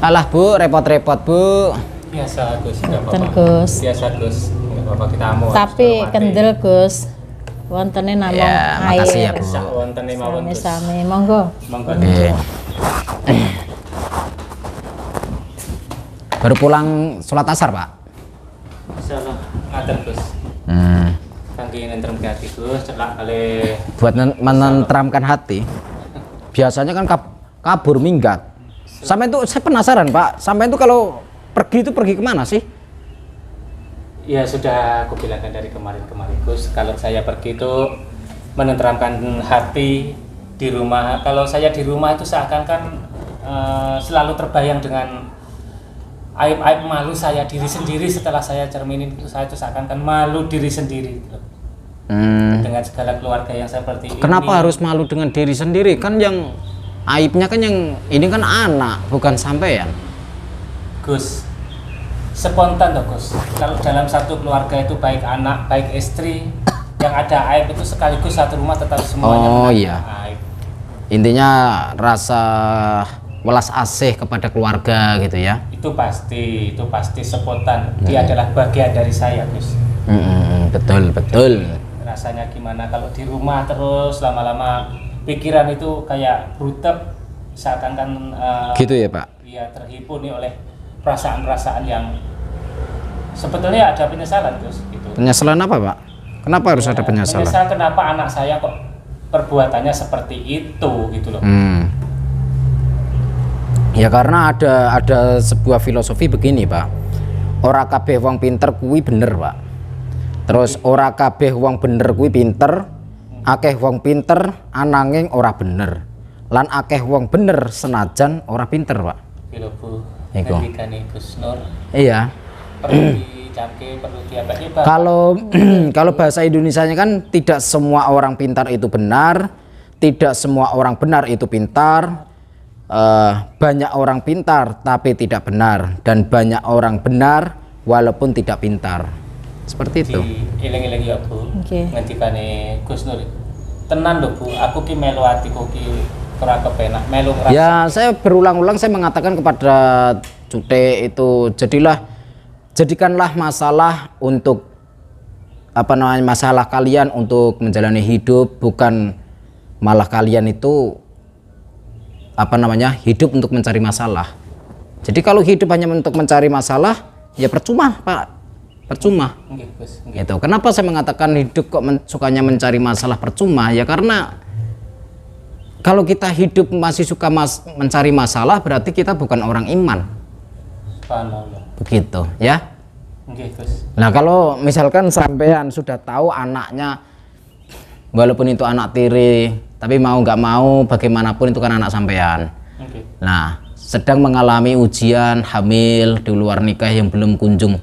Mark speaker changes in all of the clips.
Speaker 1: Alah Bu, repot-repot Bu.
Speaker 2: Biasa Gus, enggak apa-apa.
Speaker 3: Gus.
Speaker 2: Biasa Gus, enggak apa-apa kita mau.
Speaker 3: Tapi kendel Gus. Wontene namung
Speaker 1: Ya,
Speaker 3: air.
Speaker 1: makasih ya Bu.
Speaker 2: Sak wonten mawon Gus.
Speaker 3: Sami-sami, monggo.
Speaker 2: Monggo.
Speaker 1: Oke. Baru pulang sholat asar Pak?
Speaker 2: Insyaallah ngaten Gus. Kangge nentrem hati Gus, celak kali.
Speaker 1: Buat menenteramkan hati. Biasanya kan kabur minggat. Sampai itu saya penasaran Pak, sampai itu kalau pergi itu pergi kemana sih?
Speaker 2: Ya sudah aku bilangkan dari kemarin Gus, kalau saya pergi itu menenteramkan hati di rumah. Kalau saya di rumah itu seakan-akan selalu terbayang dengan aib-aib malu saya diri sendiri. Setelah saya cerminin itu saya itu seakan-akan malu diri sendiri dengan segala keluarga yang seperti ini.
Speaker 1: Kenapa harus malu dengan diri sendiri? Kan yang aibnya kan yang ini kan anak, bukan sampean.
Speaker 2: Gus, spontan toh Gus. Kalau dalam satu keluarga itu baik anak, baik istri, yang ada aib itu sekaligus satu rumah tetap semuanya
Speaker 1: iya.
Speaker 2: aib.
Speaker 1: Intinya rasa welas asih kepada keluarga gitu ya.
Speaker 2: Itu pasti spontan. Dia adalah bagian dari saya Gus.
Speaker 1: Betul.
Speaker 2: Jadi, rasanya gimana kalau di rumah terus lama-lama pikiran itu kayak butek, seakan-akan
Speaker 1: gitu ya Pak?
Speaker 2: Iya, terhipuni oleh perasaan-perasaan yang sebetulnya ada penyesalan Gus gitu.
Speaker 1: Penyesalan apa Pak? Kenapa harus ada penyesalan?
Speaker 2: Penyesalan kenapa anak saya kok perbuatannya seperti itu gitu loh.
Speaker 1: Ya karena ada sebuah filosofi begini Pak. Ora kabeh wong pinter kuwi bener Pak. Terus ora kabeh wong bener kuwi pinter. Akeh wong pinter ananging ora bener. Lan akeh wong bener senajan ora pinter Pak.
Speaker 2: Filobu
Speaker 1: Iku.
Speaker 2: ngendikane Gus Nur.
Speaker 1: Iya.
Speaker 2: Perlu dicamke, perlu diapake Pak.
Speaker 1: Kalau bahasa Indonesianya kan tidak semua orang pintar itu benar, tidak semua orang benar itu pintar, banyak orang pintar tapi tidak benar, dan banyak orang benar walaupun tidak pintar. Seperti itu.
Speaker 2: Eling-eling ya Bu.
Speaker 3: Nggih.
Speaker 2: Ngendikane Gus Nur. Tenan lho Bu, aku ki melu atiku ki ora kepenak, melu ngrasa.
Speaker 1: Ya, saya berulang-ulang saya mengatakan kepada Cute itu jadikanlah masalah untuk masalah kalian untuk menjalani hidup, bukan malah kalian itu hidup untuk mencari masalah. Jadi kalau hidup hanya untuk mencari masalah, ya percuma Pak. Percuma.
Speaker 2: Nggih, Gus.
Speaker 1: Gitu. Kenapa saya mengatakan hidup kok sukanya mencari masalah percuma? Ya karena kalau kita hidup masih suka mencari masalah, berarti kita bukan orang iman.
Speaker 2: Subhanallah.
Speaker 1: Begitu ya.
Speaker 2: Nggih, Gus.
Speaker 1: Nah kalau misalkan sampean sudah tahu anaknya, walaupun itu anak tiri, tapi mau nggak mau bagaimanapun itu kan anak sampean.
Speaker 2: Nggih.
Speaker 1: Nah sedang mengalami ujian hamil di luar nikah yang belum kunjung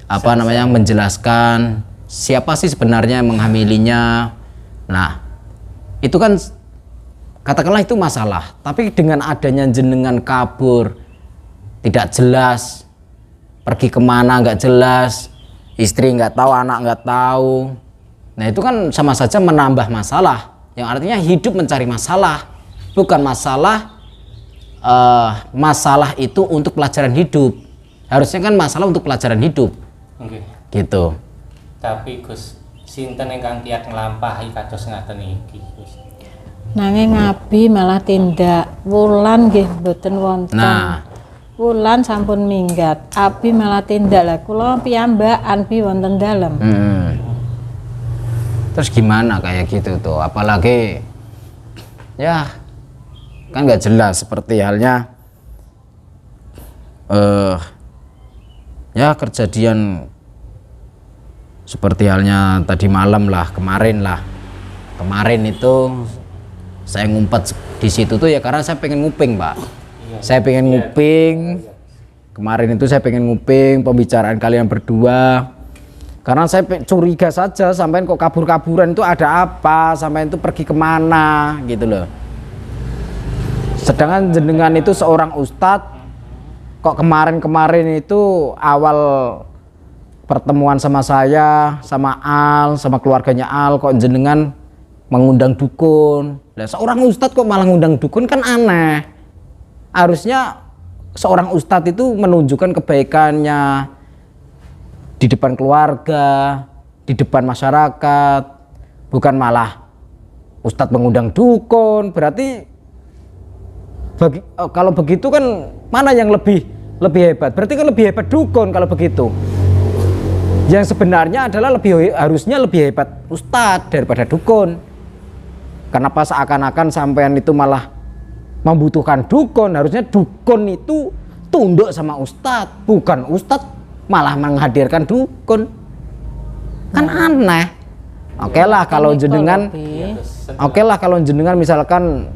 Speaker 1: menjelaskan siapa sih sebenarnya yang menghamilinya. Nah itu kan katakanlah itu masalah, tapi dengan adanya jenengan kabur tidak jelas, pergi kemana nggak jelas, istri nggak tahu, anak nggak tahu, nah itu kan sama saja menambah masalah, yang artinya hidup mencari masalah, bukan masalah itu untuk pelajaran hidup. Harusnya kan masalah untuk pelajaran hidup.
Speaker 2: Nggih.
Speaker 1: Gitu.
Speaker 2: Tapi Gus, sinten ingkang kiyat nglampahi kados ngaten iki Gus?
Speaker 3: Nanging Abi malah tindak. Wulan nggih mboten wonten.
Speaker 1: Nah,
Speaker 3: Wulan sampun minggat. Abi malah tindak. Lah kula piyambakan bi wonten dalem.
Speaker 1: terus gimana kayak gitu tuh? Apalagi ya kan nggak jelas, seperti halnya ya kejadian seperti halnya tadi malam lah, kemarin itu saya ngumpet di situ tuh ya karena saya pengen nguping Pak. Saya pengen nguping kemarin itu, saya pengen nguping pembicaraan kalian berdua karena saya curiga saja sampean kok kabur-kaburan, itu ada apa, sampean itu pergi kemana gitu loh. Sedangkan jenengan itu seorang ustadz, kok kemarin itu awal pertemuan sama saya, sama Al, sama keluarganya Al, kok jenengan mengundang dukun. Lah seorang ustadz kok malah ngundang dukun, kan aneh. Harusnya seorang ustadz itu menunjukkan kebaikannya di depan keluarga, di depan masyarakat, bukan malah ustadz mengundang dukun. Berarti kalau begitu kan mana yang lebih hebat? Berarti kan lebih hebat dukun kalau begitu. Yang sebenarnya adalah harusnya lebih hebat ustadz daripada dukun. Kenapa seakan-akan sampean itu malah membutuhkan dukun? Harusnya dukun itu tunduk sama ustadz, bukan ustadz malah menghadirkan dukun. Kan aneh. Oke lah kalau jenengan, misalkan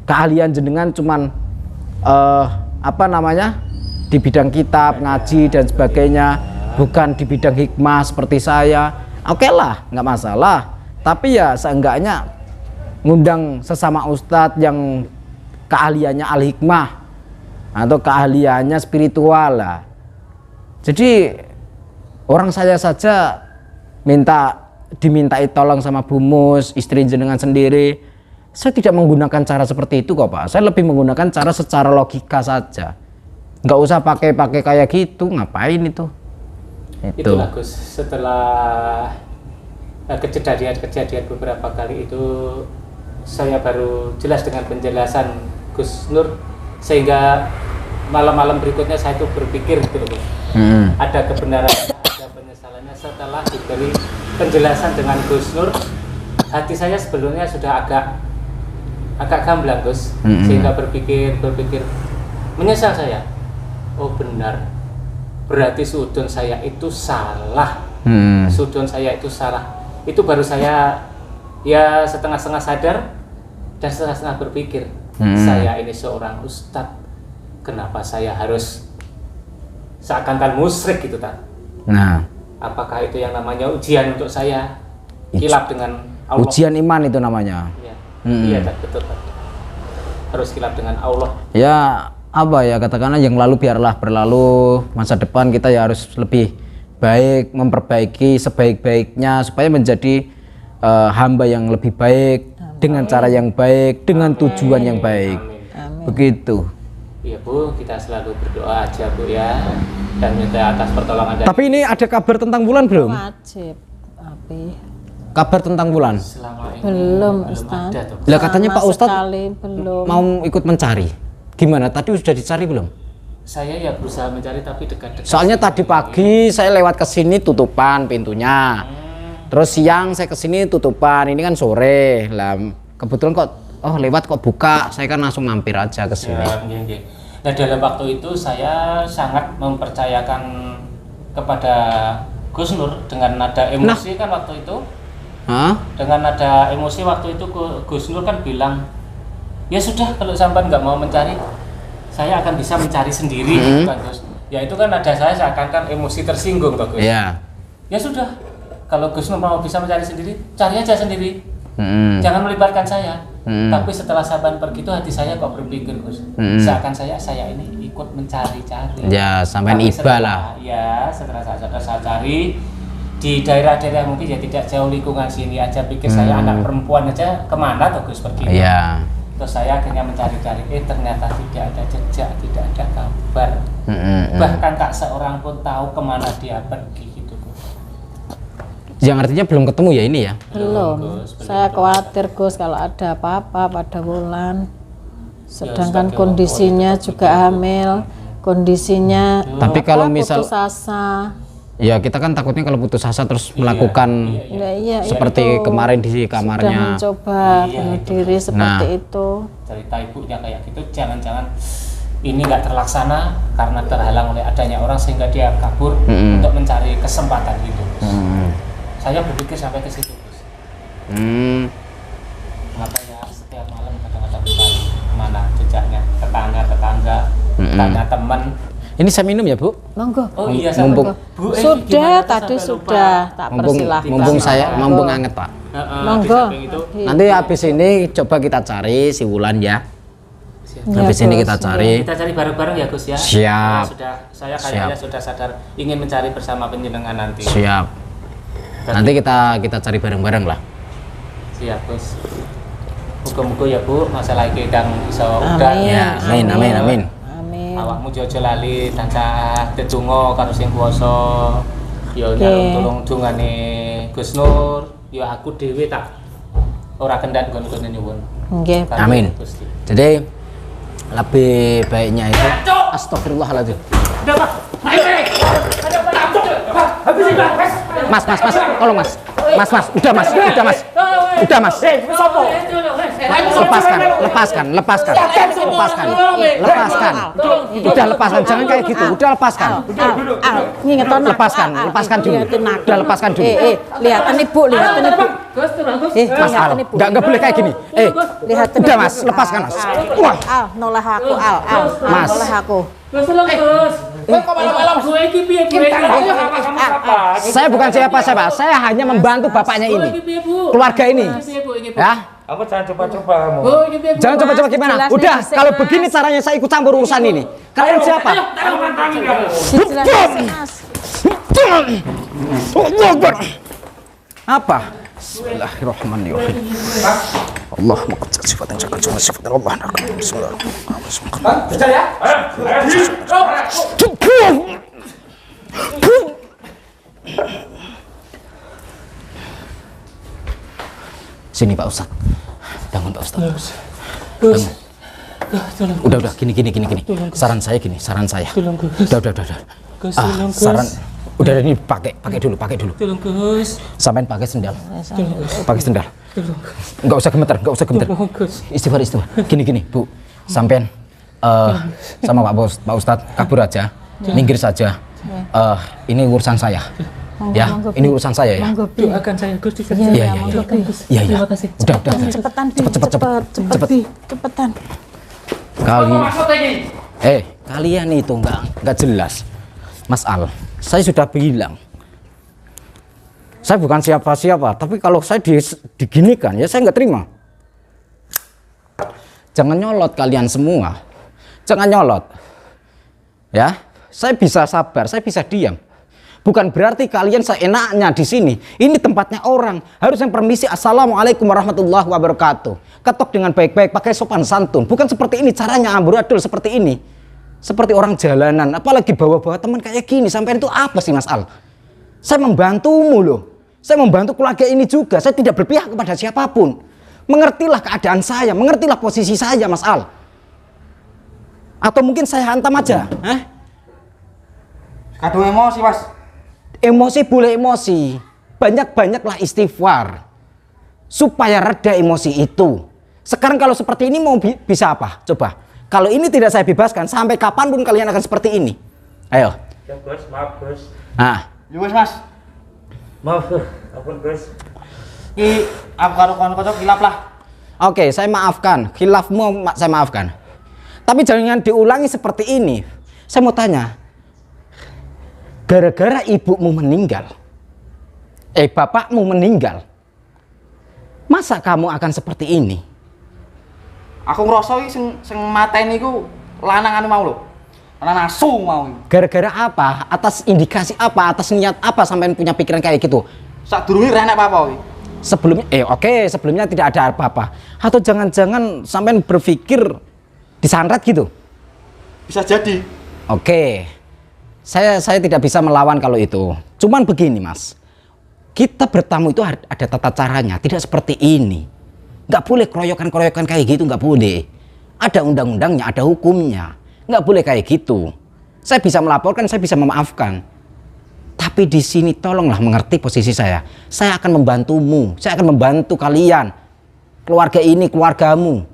Speaker 1: keahlian jenengan cuman di bidang kitab, ngaji dan sebagainya, bukan di bidang hikmah seperti saya. Oke lah, nggak masalah. Tapi ya seenggaknya ngundang sesama ustadz yang keahliannya al-hikmah atau keahliannya spiritual lah. Jadi orang saya saja dimintai tolong sama Bu Mus, istri jenengan sendiri. Saya tidak menggunakan cara seperti itu kok Pak. Saya lebih menggunakan cara secara logika saja. Nggak usah pakai kayak gitu, ngapain itu?
Speaker 2: Itu bagus. Setelah kejadian beberapa kali itu, saya baru jelas dengan penjelasan Gus Nur, sehingga malam-malam berikutnya saya itu berpikir gitu loh, ada kebenarannya, ada penyesalannya. Setelah diberi penjelasan dengan Gus Nur, hati saya sebelumnya sudah agak gamblang Gus, sehingga berpikir menyesal saya. Oh benar, berarti sudon saya itu salah. Sudon saya itu salah. Itu baru saya ya setengah-setengah sadar dan setengah-setengah berpikir, saya ini seorang ustadz, kenapa saya harus seakan-akan musyrik gitu tak? Nah, apakah itu yang namanya ujian untuk saya? Kilap dengan Allah.
Speaker 1: Ujian iman itu namanya.
Speaker 2: Iya, betul tak? Harus kilap dengan Allah.
Speaker 1: Ya apa ya, katakanlah yang lalu biarlah berlalu, masa depan kita ya harus lebih baik, memperbaiki sebaik-baiknya supaya menjadi hamba yang lebih baik. Dengan cara yang baik, dengan tujuan yang baik. Begitu.
Speaker 2: Iya Bu, kita selalu berdoa aja Bu ya, dan minta atas pertolongan dari.
Speaker 1: Tapi ini ada kabar tentang bulan belum?
Speaker 3: Wajib.
Speaker 1: Kabar tentang bulan?
Speaker 2: Selama ini
Speaker 3: belum Ustaz.
Speaker 1: Lah katanya Pak Ustadz
Speaker 3: belum
Speaker 1: mau ikut mencari. Gimana? Tadi sudah dicari belum?
Speaker 2: Saya ya berusaha mencari tapi dekat-dekat.
Speaker 1: Soalnya tadi pagi saya lewat ke sini tutupan pintunya. Terus siang saya kesini tutupan, ini kan sore lah. Kebetulan kok lewat kok buka, saya kan langsung mampir aja ke sini.
Speaker 2: Ya. Nah dalam waktu itu saya sangat mempercayakan kepada Gus Nur dengan nada emosi kan waktu itu. Dengan nada emosi waktu itu Gus Nur kan bilang, ya sudah kalau sampai nggak mau mencari, saya akan bisa mencari sendiri, kan Gus. Ya itu kan nada saya seakan-akan emosi tersinggung toh Gus.
Speaker 1: Iya.
Speaker 2: Ya sudah. Kalau Gus Nur mau bisa mencari sendiri, cari aja sendiri. Jangan melibatkan saya. Tapi setelah Saban pergi itu hati saya kok berpikir Gus, seakan saya ini ikut mencari-cari.
Speaker 1: Ya, sampai iba lah.
Speaker 2: Ya, setelah saya cari di daerah-daerah mungkin ya tidak jauh lingkungan sini aja, pikir saya anak perempuan aja kemana tuh Gus pergi.
Speaker 1: Iya.
Speaker 2: Terus saya akhirnya mencari-cari, ternyata tidak ada jejak, tidak ada kabar. Bahkan tak seorang pun tahu kemana dia pergi.
Speaker 1: Yang artinya belum ketemu ya ini ya?
Speaker 3: Belum. Saya khawatir Gus kalau ada apa-apa pada bulan. Sedangkan kondisinya juga hamil, kondisinya
Speaker 1: tapi kalau misal
Speaker 3: putus asa.
Speaker 1: Ya kita kan takutnya kalau putus asa terus melakukan seperti kemarin di kamarnya.
Speaker 3: Sudah mencoba bunuh diri seperti itu.
Speaker 2: Cerita ibunya kayak gitu, jangan-jangan ini nggak terlaksana karena terhalang oleh adanya orang sehingga dia kabur untuk mencari kesempatan gitu. Saya berpikir sampai ke situ, Gus. Kenapa ya setiap malam kadang-kadang mencari mana jejaknya, tetangga, tanya teman.
Speaker 1: Ini saya minum ya Bu?
Speaker 3: Monggo.
Speaker 2: Oh iya,
Speaker 1: mumpung
Speaker 2: Bu,
Speaker 3: sudah tadi sudah tak persilahkan.
Speaker 1: Mumpung anget Pak.
Speaker 3: Monggo.
Speaker 1: Nanti habis ini coba kita cari si Wulan ya. Habis ini kita cari.
Speaker 2: Kita cari bareng-bareng ya Gus ya.
Speaker 1: Siap.
Speaker 2: Saya kayaknya sudah sadar ingin mencari bersama penjenengan nanti.
Speaker 1: Siap. Nanti kita cari bareng-bareng lah.
Speaker 2: Siap Gus. Muga-muga ya Bu masalah iki kang iso udah.
Speaker 1: Ya, amin.
Speaker 2: Awakmu aja lali tansah tetunggo karo sing kuwasa. Ya nyalon tulung dungane Gus Nur, ya aku dhewe tak ora kendhat nggon-nggone nyuwun.
Speaker 3: Nggih.
Speaker 1: Amin. Jadi lebih baiknya itu astagfirullahaladzim.
Speaker 2: Udah, Pak. Ayo,
Speaker 1: Mas, tolong Mas. Mas, udah Mas. Lepaskan. Udah lepaskan, jangan kayak gitu. Udah lepaskan. Lepaskan dulu. Udah lepaskan dulu.
Speaker 3: Lihat ini Bu.
Speaker 1: Mas Al, enggak boleh kayak gini.
Speaker 3: Lihat ini.
Speaker 1: Udah Mas, lepaskan Mas. Wah,
Speaker 3: Noleh aku,
Speaker 1: Mas.
Speaker 3: Noleh aku.
Speaker 2: Gus. Kok malam-malam gue iki piye, Bu?
Speaker 1: Saya bukan siapa-siapa. Saya hanya membantu bapaknya ini. Keluarga ini. Ya.
Speaker 4: Apa jangan coba-coba kamu?
Speaker 1: Jangan coba-coba gimana? Udah, kalau begini caranya saya ikut campur urusan ini. Kalian siapa? Apa? Bismillahirrahmanirrahim. Allah mengucap sifat yang jaga cuma sifat Allah. Bismillahirrahmanirrahim. Sini Pak Ustadz. Bangun Pak Ustadz. Udah, gini. Saran saya gini. Udah. Udah ini pakai dulu.
Speaker 2: Tolong Gus.
Speaker 1: Sampean pakai sendal. Enggak usah gemeter. Istighfar. Gini, Bu. Sampean sama Pak Ustadz kabur aja. Minggir saja. Ini urusan saya. Ya, ini urusan saya ya.
Speaker 2: Doakan saya Gus.
Speaker 1: Iya.
Speaker 2: Terima kasih.
Speaker 1: Udah.
Speaker 3: Cepetan.
Speaker 1: Kalian itu enggak jelas. Mas Al, saya sudah bilang. Saya bukan siapa-siapa, tapi kalau saya diginikan ya saya nggak terima. Jangan nyolot kalian semua. Jangan nyolot. Ya, saya bisa sabar, saya bisa diam. Bukan berarti kalian seenaknya di sini. Ini tempatnya orang. Harusnya permisi. Assalamualaikum warahmatullahi wabarakatuh. Ketok dengan baik-baik, pakai sopan santun. Bukan seperti ini caranya amburadul seperti ini. Seperti orang jalanan. Apalagi bawa-bawa teman kayak gini. Sampai itu apa sih Mas Al? Saya membantumu loh. Saya membantu keluarga ini juga. Saya tidak berpihak kepada siapapun. Mengertilah keadaan saya. Mengertilah posisi saya Mas Al. Atau mungkin saya hantam aja.
Speaker 4: Kadung emosi Mas.
Speaker 1: Emosi boleh emosi, banyak-banyaklah istighfar supaya reda emosi itu. Sekarang kalau seperti ini mau bisa apa? Coba, kalau ini tidak saya bebaskan, sampai kapanpun kalian akan seperti ini. Ayo.
Speaker 4: Ya Gus, maaf Gus.
Speaker 1: Nah,
Speaker 4: Ya Mas. Maaf, ampun Gus. Aku karo kocok hilap lah.
Speaker 1: oke, saya maafkan, khilafmu saya maafkan. Tapi jangan diulangi seperti ini. Saya mau tanya, gara-gara ibumu meninggal, bapakmu meninggal, masa kamu akan seperti ini?
Speaker 4: Aku ngerasa sing mateni iku lanangan mau lho. Lanang asu mau.
Speaker 1: Gara-gara apa? Atas indikasi apa? Atas niat apa sampai punya pikiran kayak gitu?
Speaker 4: Sadurunge ra enak apa-apa iki.
Speaker 1: Sebelumnya, sebelumnya tidak ada apa-apa. Atau jangan-jangan sampai berpikir disantet gitu?
Speaker 4: Bisa jadi.
Speaker 1: Oke. Saya tidak bisa melawan kalau itu. Cuman begini Mas, kita bertamu itu ada tata caranya, tidak seperti ini. Nggak boleh keroyokan kayak gitu, nggak boleh. Ada undang-undangnya, ada hukumnya. Nggak boleh kayak gitu. Saya bisa melaporkan, saya bisa memaafkan. Tapi di sini tolonglah mengerti posisi saya. Saya akan membantumu, saya akan membantu kalian. Keluarga ini, keluargamu.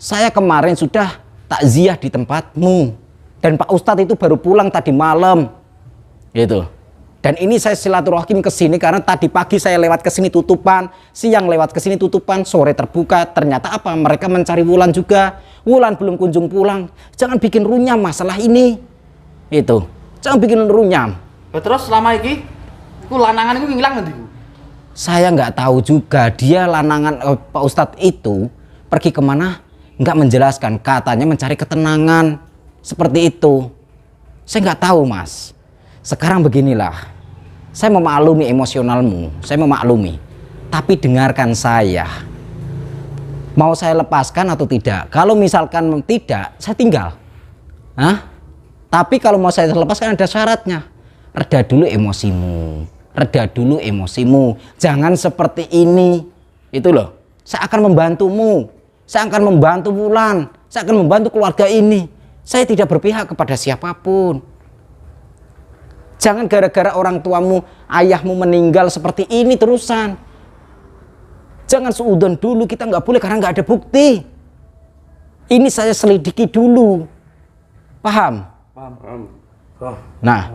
Speaker 1: Saya kemarin sudah takziah di tempatmu. Dan Pak Ustadz itu baru pulang tadi malam, gitu. Dan ini saya silaturahim ke sini karena tadi pagi saya lewat ke sini tutupan, siang lewat ke sini tutupan, sore terbuka. Ternyata apa? Mereka mencari Wulan juga. Wulan belum kunjung pulang. Jangan bikin runyam masalah ini, itu. Jangan bikin runyam.
Speaker 4: Terus selama iki, ku lanangan iku ngilang ngendi?
Speaker 1: Saya nggak tahu juga dia lanangan Pak Ustadz itu pergi kemana? Nggak menjelaskan. Katanya mencari ketenangan. Seperti itu. Saya nggak tahu Mas. Sekarang beginilah. Saya memaklumi emosionalmu. Saya memaklumi. Tapi dengarkan saya. Mau saya lepaskan atau tidak? Kalau misalkan tidak, saya tinggal. Tapi kalau mau saya terlepas kan ada syaratnya. Reda dulu emosimu. Reda dulu emosimu. Jangan seperti ini. Itu loh. Saya akan membantumu. Saya akan membantu Wulan. Saya akan membantu keluarga ini. Saya tidak berpihak kepada siapapun. Jangan gara-gara orang tuamu, ayahmu meninggal seperti ini terusan. Jangan seudon dulu, kita nggak boleh karena nggak ada bukti. Ini saya selidiki dulu. Paham?
Speaker 4: Paham.
Speaker 1: Nah,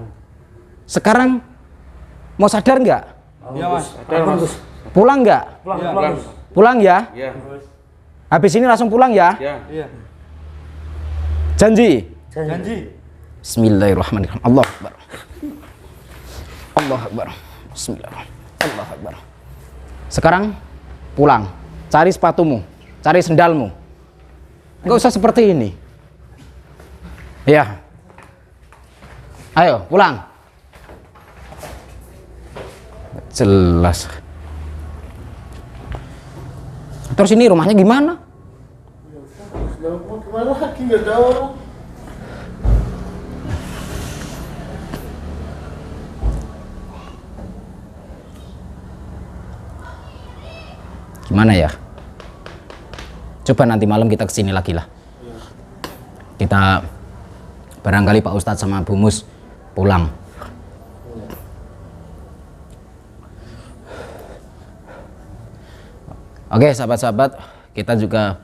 Speaker 1: sekarang mau sadar nggak?
Speaker 4: Iya Mas. Sadar Mas.
Speaker 1: Pulang nggak?
Speaker 4: Pulang.
Speaker 1: Pulang ya?
Speaker 4: Iya.
Speaker 1: Habis ini langsung pulang ya?
Speaker 4: Iya.
Speaker 1: Janji?
Speaker 4: Janji.
Speaker 1: Bismillahirrahmanirrahim. Allahu Akbar. Allahu Akbar. Bismillahirrahmanirrahim. Allahu Akbar. Sekarang pulang. Cari sepatumu, cari sendalmu. Enggak usah seperti ini. Ya. Ayo, pulang. Jelas. Terus ini rumahnya gimana?
Speaker 5: Kemana lagi nggak ada orang?
Speaker 1: Gimana ya? Coba nanti malam kita kesini lagi lah. Kita barangkali Pak Ustadz sama Bu Mus pulang. Oke, sahabat-sahabat, kita juga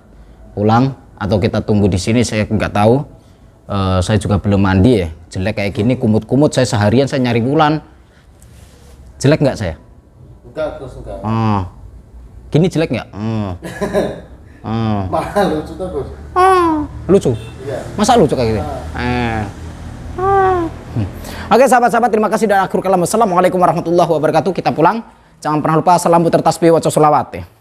Speaker 1: pulang atau kita tunggu di sini, saya nggak tahu. Saya juga belum mandi ya, jelek kayak gini, kumut-kumut. Saya seharian saya nyari Wulan. Jelek nggak saya?
Speaker 5: Enggak, terus enggak.
Speaker 1: Gini jelek nggak?
Speaker 5: Malah lucu tuh, Gus.
Speaker 1: Lucu?
Speaker 5: Iya.
Speaker 1: Masa lucu kayak gitu? Oke, sahabat-sahabat, terima kasih dan akhir kalam. Assalamualaikum warahmatullahi wabarakatuh. Kita pulang. Jangan pernah lupa salam puter tasbih wa sholawat.